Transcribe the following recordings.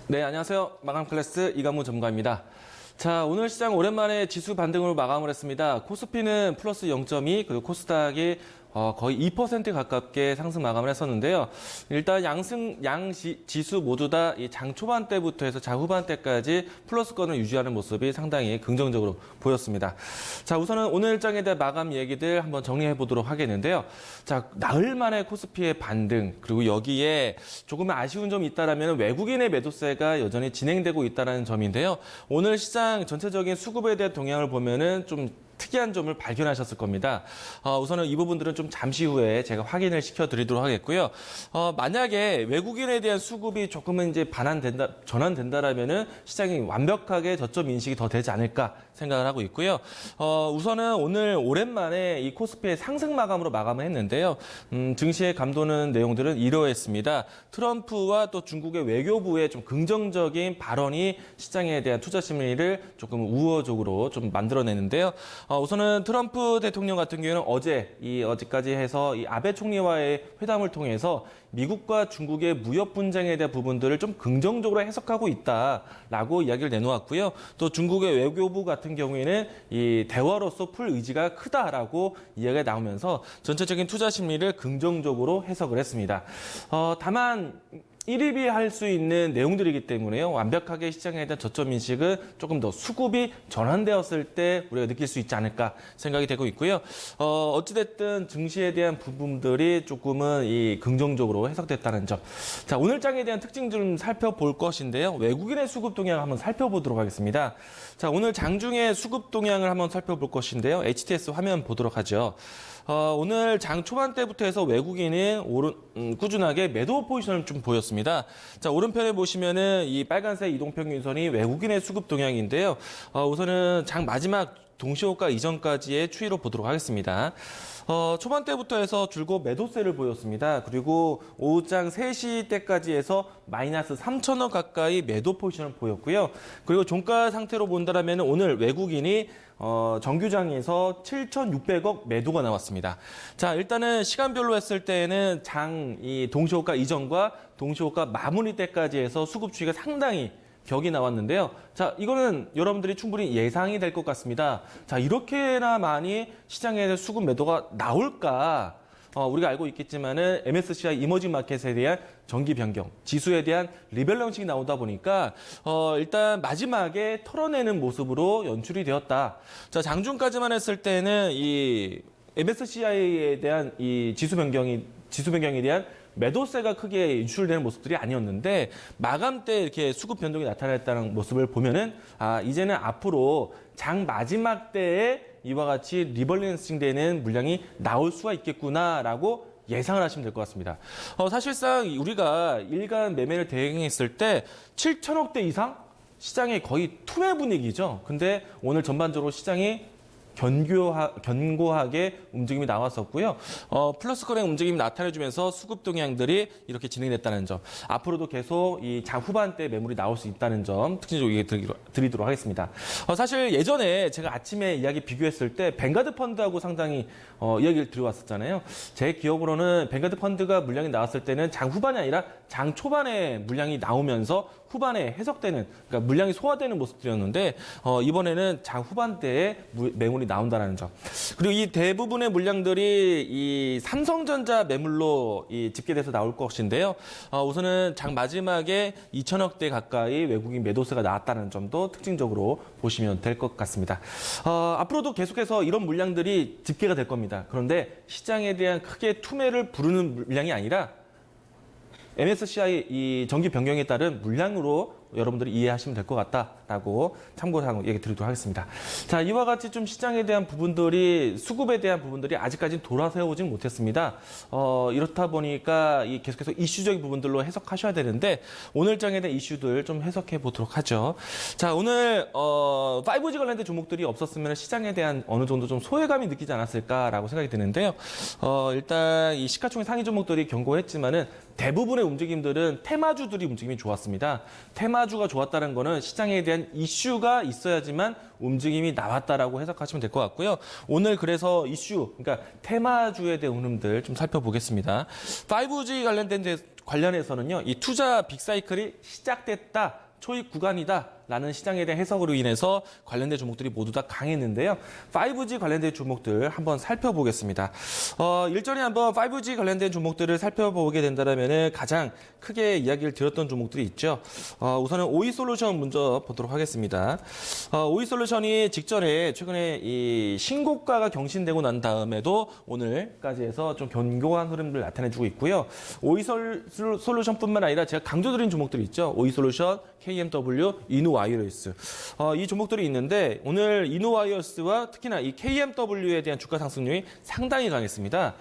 네, 안녕하세요. 마감 클래스 이강무 전문가입니다. 자, 오늘 시장 오랜만에 지수 반등으로 마감을 했습니다. 코스피는 플러스 0.2, 그리고 코스닥이 거의 2% 가깝게 상승 마감을 했었는데요. 일단 지수 모두 다 장 초반 때부터 해서 장 후반 때까지 플러스권을 유지하는 모습이 상당히 긍정적으로 보였습니다. 자, 우선은 오늘 일정에 대한 마감 얘기들 한번 정리해 보도록 하겠는데요. 자, 나흘 만에 코스피의 반등, 그리고 여기에 조금 아쉬운 점이 있다라면 외국인의 매도세가 여전히 진행되고 있다는 점인데요. 오늘 시장 전체적인 수급에 대한 동향을 보면은 좀 특이한 점을 발견하셨을 겁니다. 우선은 이 부분들은 좀 잠시 후에 제가 확인을 시켜드리도록 하겠고요. 만약에 외국인에 대한 수급이 조금은 이제 전환된다라면은 시장이 완벽하게 저점 인식이 더 되지 않을까 생각을 하고 있고요. 우선은 오늘 오랜만에 이 코스피의 상승 마감으로 마감을 했는데요. 증시에 감도는 내용들은 이러했습니다. 트럼프와 또 중국의 외교부의 좀 긍정적인 발언이 시장에 대한 투자 심리를 조금 우호적으로 좀 만들어내는데요. 우선은 트럼프 대통령 같은 경우는 어제까지 해서 이 아베 총리와의 회담을 통해서 미국과 중국의 무역 분쟁에 대한 부분들을 좀 긍정적으로 해석하고 있다라고 이야기를 내놓았고요. 또 중국의 외교부 같은 경우에는 이 대화로서 풀 의지가 크다라고 이야기가 나오면서 전체적인 투자 심리를 긍정적으로 해석을 했습니다. 다만 일입이 할 수 있는 내용들이기 때문에요. 완벽하게 시장에 대한 저점 인식은 조금 더 수급이 전환되었을 때 우리가 느낄 수 있지 않을까 생각이 되고 있고요. 어찌됐든 증시에 대한 부분들이 조금은 이 긍정적으로 해석됐다는 점. 자, 오늘 장에 대한 특징 좀 살펴볼 것인데요. 외국인의 수급 동향 한번 살펴보도록 하겠습니다. 자, 오늘 장중의 수급 동향을 한번 살펴볼 것인데요. HTS 화면 보도록 하죠. 오늘 장 초반 때부터 해서 외국인은 꾸준하게 매도 포지션을 좀 보였습니다. 자, 오른편에 보시면은 이 빨간색 이동평균선이 외국인의 수급 동향인데요. 우선은 장 마지막 동시호가 이전까지의 추이로 보도록 하겠습니다. 초반 때부터 해서 줄곧 매도세를 보였습니다. 그리고 오후장 3시 때까지 해서 마이너스 3,000원 가까이 매도 포지션을 보였고요. 그리고 종가 상태로 본다면 오늘 외국인이 정규장에서 7,600억 매도가 나왔습니다. 자, 일단은 시간별로 했을 때는 이 동시호가 이전과 동시호가 마무리 때까지 해서 수급 추이가 상당히 격이 나왔는데요. 자, 이거는 여러분들이 충분히 예상이 될 것 같습니다. 자, 이렇게나 많이 시장에 수급 매도가 나올까? 우리가 알고 있겠지만은 MSCI 이머징 마켓에 대한 정기 변경, 지수에 대한 리밸런싱이 나오다 보니까 일단 마지막에 털어내는 모습으로 연출이 되었다. 자, 장중까지만 했을 때는 이 MSCI에 대한 이 지수 변경에 대한 매도세가 크게 인출되는 모습들이 아니었는데 마감 때 이렇게 수급 변동이 나타났다는 모습을 보면은 이제는 앞으로 장 마지막 때에 이와 같이 리밸런싱 되는 물량이 나올 수가 있겠구나라고 예상을 하시면 될 것 같습니다. 사실상 우리가 일간 매매를 대행했을 때 7천억대 이상 시장이 거의 투매 분위기죠. 근데 오늘 전반적으로 시장이 견고하게 움직임이 나왔었고요. 플러스권의 움직임이 나타내주면서 수급 동향들이 이렇게 진행됐다는 점. 앞으로도 계속 이 장 후반대 매물이 나올 수 있다는 점 특징적으로 얘기 드리도록 하겠습니다. 사실 예전에 제가 아침에 이야기 비교했을 때 뱅가드 펀드하고 상당히 이야기를 드려왔었잖아요. 제 기억으로는 뱅가드 펀드가 물량이 나왔을 때는 장 후반이 아니라 장 초반에 물량이 나오면서 후반에 해석되는, 그러니까 물량이 소화되는 모습들이었는데 이번에는 장 후반대에 매물이 나온다는 점. 그리고 이 대부분의 물량들이 이 삼성전자 매물로 집계돼서 나올 것인데요. 우선은 장 마지막에 2천억대 가까이 외국인 매도세가 나왔다는 점도 특징적으로 보시면 될 것 같습니다. 앞으로도 계속해서 이런 물량들이 집계가 될 겁니다. 그런데 시장에 대한 크게 투매를 부르는 물량이 아니라 MSCI 이 정기 변경에 따른 물량으로 여러분들이 이해하시면 될 것 같다라고 참고사항 얘기 드리도록 하겠습니다. 자, 이와 같이 좀 시장에 대한 부분들이, 수급에 대한 부분들이 아직까지는 돌아세우진 못했습니다. 이렇다 보니까 계속해서 이슈적인 부분들로 해석하셔야 되는데 오늘 장에 대한 이슈들 좀 해석해 보도록 하죠. 자, 오늘 5G 관련된 종목들이 없었으면 시장에 대한 어느 정도 좀 소외감이 느끼지 않았을까라고 생각이 드는데요. 일단 이 시가총액 상위 종목들이 견고했지만은 대부분의 움직임들은 테마주들이 움직임이 좋았습니다. 테마 테마주가 좋았다는 거는 시장에 대한 이슈가 있어야지만 움직임이 나왔다라고 해석하시면 될 것 같고요. 오늘 그래서 이슈, 그러니까 테마주에 대한 흐름들 좀 살펴보겠습니다. 5G 관련해서는요, 이 투자 빅사이클이 시작됐다. 초입 구간이다라는 시장에 대한 해석으로 인해서 관련된 종목들이 모두 다 강했는데요. 5G 관련된 종목들 한번 살펴보겠습니다. 일전에 한번 5G 관련된 종목들을 살펴보게 된다면 가장 크게 이야기를 드렸던 종목들이 있죠. 우선은 오이솔루션 먼저 보도록 하겠습니다. 오이솔루션이 직전에 최근에 이 신고가가 경신되고 난 다음에도 오늘까지 해서 좀 견고한 흐름을 나타내주고 있고요. 오이솔루션뿐만 아니라 제가 강조드린 종목들이 있죠. 오이솔루션, KMW, 이노와이어스. 이 종목들이 있는데 오늘 이노와이어스와 특히나 이 KMW에 대한 주가 상승률이 상당히 강했습니다.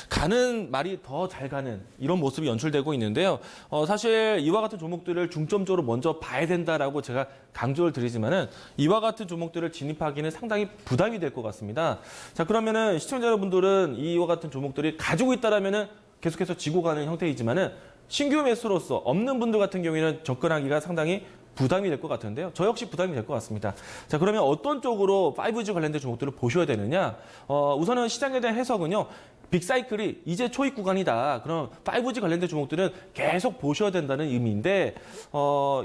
가는 말이 더 잘 가는 이런 모습이 연출되고 있는데요. 사실 이와 같은 종목들을 중점적으로 먼저 봐야 된다라고 제가 강조를 드리지만은 이와 같은 종목들을 진입하기는 상당히 부담이 될 것 같습니다. 자, 그러면은 시청자 여러분들은 이와 같은 종목들이 가지고 있다라면은 계속해서 지고 가는 형태이지만은 신규 매수로서 없는 분들 같은 경우에는 접근하기가 상당히 부담이 될 것 같은데요. 저 역시 부담이 될 것 같습니다. 자, 그러면 어떤 쪽으로 5G 관련된 종목들을 보셔야 되느냐? 우선은 시장에 대한 해석은요. 빅사이클이 이제 초입 구간이다. 그럼 5G 관련된 종목들은 계속 보셔야 된다는 의미인데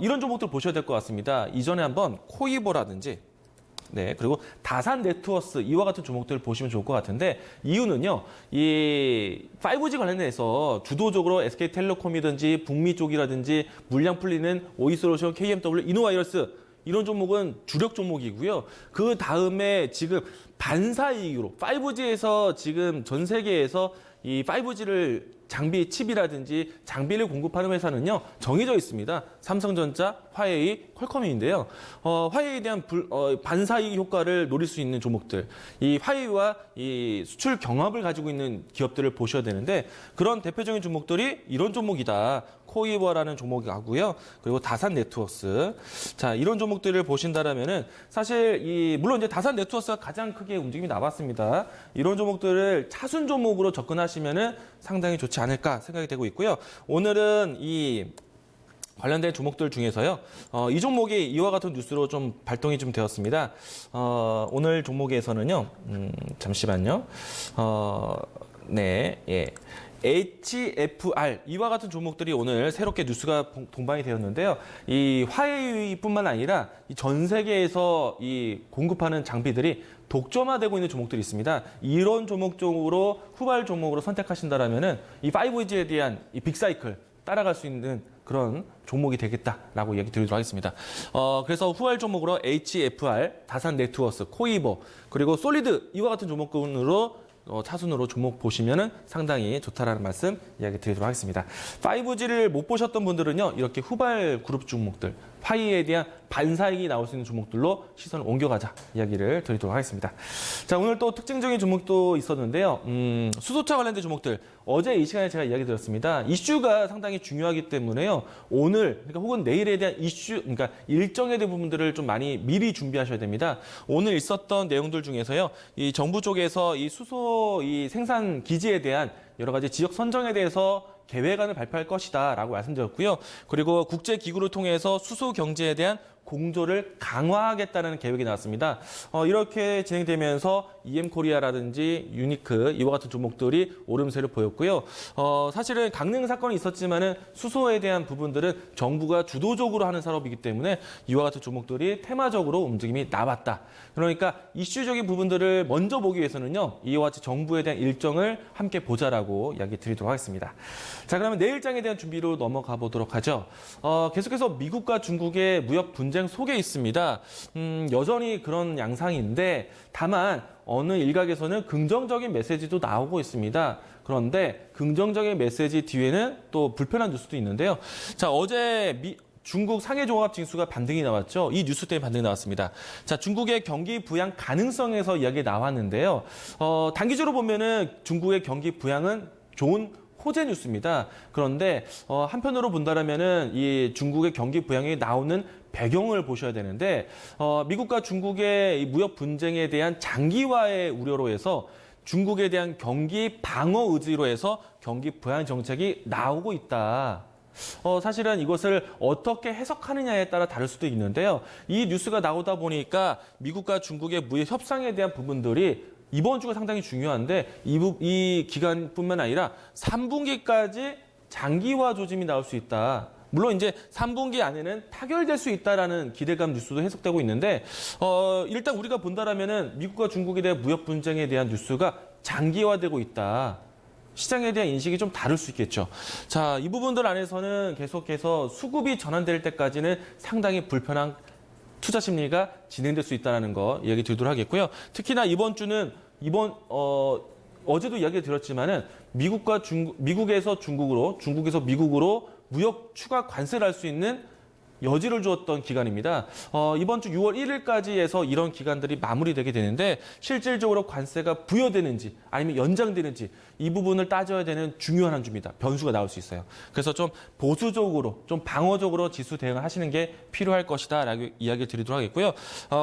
이런 종목들 보셔야 될 것 같습니다. 이전에 한번 코이버라든지 네, 그리고 다산 네트워스 이와 같은 종목들을 보시면 좋을 것 같은데 이유는요. 이 5G 관련해서 주도적으로 SK텔레콤이든지 북미 쪽이라든지 물량 풀리는 오이솔루션, KMW, 이노와이어스 이런 종목은 주력 종목이고요. 그 다음에 지금 반사이익으로 5G에서 지금 전 세계에서 이 5G를 장비 칩이라든지 장비를 공급하는 회사는요 정해져 있습니다. 삼성전자, 화웨이, 퀄컴인데요. 화웨이에 대한 반사이익 효과를 노릴 수 있는 종목들, 이 화웨이와 이 수출 경합을 가지고 있는 기업들을 보셔야 되는데 그런 대표적인 종목들이 이런 종목이다. 코이버라는 종목이 하고요. 그리고 다산 네트워스. 자, 이런 종목들을 보신다라면은 사실 물론 이제 다산 네트워스가 가장 크게 움직임이 나왔습니다. 이런 종목들을 차순 종목으로 접근하시면은 상당히 좋지 않을까 생각이 되고 있고요. 오늘은 이 관련된 종목들 중에서요. 이 종목이 이와 같은 뉴스로 좀 발동이 좀 되었습니다. 오늘 종목에서는요. 잠시만요. 네, 예. HFR 이와 같은 종목들이 오늘 새롭게 뉴스가 동반이 되었는데요. 이 화웨이뿐만 아니라 전 세계에서 이 공급하는 장비들이 독점화되고 있는 종목들이 있습니다. 이런 종목 쪽으로 후발 종목으로 선택하신다라면은 이 5G에 대한 이 빅사이클 따라갈 수 있는 그런 종목이 되겠다라고 얘기 드리도록 하겠습니다. 그래서 후발 종목으로 HFR, 다산 네트워스, 코이버, 그리고 솔리드 이와 같은 종목군으로 차순으로 종목 보시면은 상당히 좋다라는 말씀 이야기 드리도록 하겠습니다. 5G를 못 보셨던 분들은요, 이렇게 후발 그룹 종목들, 화이에 대한 반사이익이 나올 수 있는 종목들로 시선을 옮겨가자 이야기를 드리도록 하겠습니다. 자, 오늘 또 특징적인 종목도 있었는데요. 수소차 관련된 종목들, 어제 이 시간에 제가 이야기 드렸습니다. 이슈가 상당히 중요하기 때문에요. 오늘, 그러니까 혹은 내일에 대한 이슈, 그러니까 일정에 대한 부분들을 좀 많이 미리 준비하셔야 됩니다. 오늘 있었던 내용들 중에서요, 이 정부 쪽에서 이 수소 이 생산 기지에 대한 여러 가지 지역 선정에 대해서 계획안을 발표할 것이다라고 말씀드렸고요. 그리고 국제기구를 통해서 수소 경제에 대한 공조를 강화하겠다는 계획이 나왔습니다. 이렇게 진행되면서 EM코리아라든지 유니크 이와 같은 종목들이 오름세를 보였고요. 사실은 강릉 사건이 있었지만은 수소에 대한 부분들은 정부가 주도적으로 하는 산업이기 때문에 이와 같은 종목들이 테마적으로 움직임이 나왔다. 그러니까 이슈적인 부분들을 먼저 보기 위해서는요. 이와 같이 정부에 대한 일정을 함께 보자라고 이야기 드리도록 하겠습니다. 자, 그러면 내일장에 대한 준비로 넘어가 보도록 하죠. 계속해서 미국과 중국의 무역 분쟁 속에 있습니다. 여전히 그런 양상인데 다만 어느 일각에서는 긍정적인 메시지도 나오고 있습니다. 그런데 긍정적인 메시지 뒤에는 또 불편한 뉴스도 있는데요. 자, 어제 중국 상해종합지수가 반등이 나왔죠. 이 뉴스 때문에 반등이 나왔습니다. 자, 중국의 경기 부양 가능성에서 이야기가 나왔는데요. 단기적으로 보면은 중국의 경기 부양은 좋은 호재 뉴스입니다. 그런데 한편으로 본다면은 이 중국의 경기 부양이 나오는 배경을 보셔야 되는데 미국과 중국의 이 무역 분쟁에 대한 장기화의 우려로 해서 중국에 대한 경기 방어 의지로 해서 경기 부양 정책이 나오고 있다. 사실은 이것을 어떻게 해석하느냐에 따라 다를 수도 있는데요. 이 뉴스가 나오다 보니까 미국과 중국의 무역 협상에 대한 부분들이 이번 주가 상당히 중요한데 이 기간뿐만 아니라 3분기까지 장기화 조짐이 나올 수 있다. 물론 이제 3분기 안에는 타결될 수 있다라는 기대감 뉴스도 해석되고 있는데 일단 우리가 본다라면은 미국과 중국에 대한 무역 분쟁에 대한 뉴스가 장기화되고 있다. 시장에 대한 인식이 좀 다를 수 있겠죠. 자, 이 부분들 안에서는 계속해서 수급이 전환될 때까지는 상당히 불편한 투자 심리가 진행될 수 있다는 거 이야기 드리도록 하겠고요. 특히나 이번 주는 어제도 이야기 드렸지만은 미국에서 중국으로, 중국에서 미국으로 무역 추가 관세를 할 수 있는 여지를 주었던 기간입니다. 이번 주 6월 1일까지 해서 이런 기간들이 마무리되게 되는데 실질적으로 관세가 부여되는지 아니면 연장되는지 이 부분을 따져야 되는 중요한 한 주입니다. 변수가 나올 수 있어요. 그래서 좀 보수적으로, 좀 방어적으로 지수 대응을 하시는 게 필요할 것이다라고 이야기를 드리도록 하겠고요.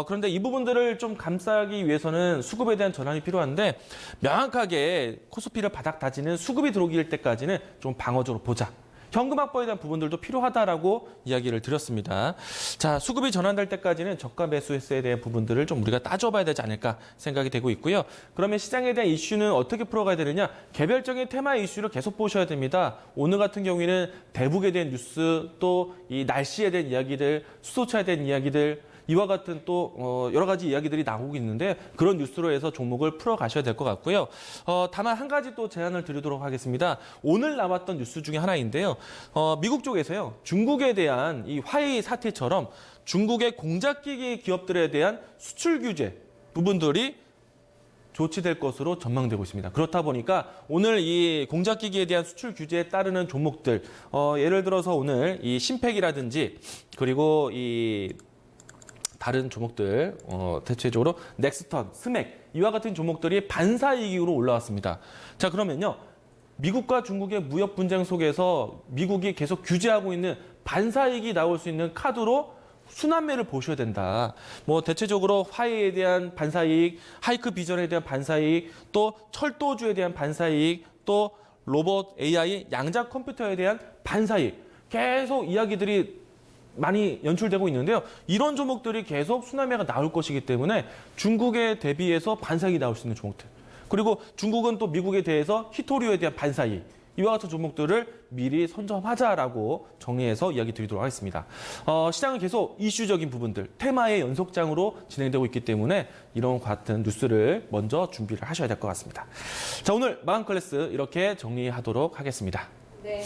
그런데 이 부분들을 좀 감싸기 위해서는 수급에 대한 전환이 필요한데 명확하게 코스피를 바닥 다지는 수급이 들어오길 때까지는 좀 방어적으로 보자. 현금 확보에 대한 부분들도 필요하다라고 이야기를 드렸습니다. 자, 수급이 전환될 때까지는 저가 매수 횟수에 대한 부분들을 좀 우리가 따져봐야 되지 않을까 생각이 되고 있고요. 그러면 시장에 대한 이슈는 어떻게 풀어가야 되느냐? 개별적인 테마 이슈를 계속 보셔야 됩니다. 오늘 같은 경우에는 대북에 대한 뉴스, 또 이 날씨에 대한 이야기들, 수소차에 대한 이야기들, 이와 같은 또 여러 가지 이야기들이 나오고 있는데 그런 뉴스로 해서 종목을 풀어가셔야 될 것 같고요. 다만 한 가지 또 제안을 드리도록 하겠습니다. 오늘 나왔던 뉴스 중에 하나인데요. 미국 쪽에서요. 중국에 대한 이 화웨이 사태처럼 중국의 공작기기 기업들에 대한 수출 규제 부분들이 조치될 것으로 전망되고 있습니다. 그렇다 보니까 오늘 이 공작기기에 대한 수출 규제에 따르는 종목들, 예를 들어서 오늘 이 신팩이라든지 그리고 이 다른 종목들, 대체적으로 넥스턴, 스맥 이와 같은 종목들이 반사이익으로 올라왔습니다. 자, 그러면요. 미국과 중국의 무역 분쟁 속에서 미국이 계속 규제하고 있는 반사이익이 나올 수 있는 카드로 순환매를 보셔야 된다. 뭐 대체적으로 화웨이에 대한 반사이익, 하이크 비전에 대한 반사이익, 또 철도주에 대한 반사이익, 또 로봇, AI, 양자 컴퓨터에 대한 반사이익. 계속 이야기들이 많이 연출되고 있는데요. 이런 종목들이 계속 순환매가 나올 것이기 때문에 중국에 대비해서 반사이익이 나올 수 있는 종목들. 그리고 중국은 또 미국에 대해서 히토류에 대한 반사이익. 이와 같은 종목들을 미리 선점하자라고 정리해서 이야기 드리도록 하겠습니다. 시장은 계속 이슈적인 부분들, 테마의 연속장으로 진행되고 있기 때문에 이런 같은 뉴스를 먼저 준비를 하셔야 될 것 같습니다. 자, 오늘 마감 클래스 이렇게 정리하도록 하겠습니다. 네.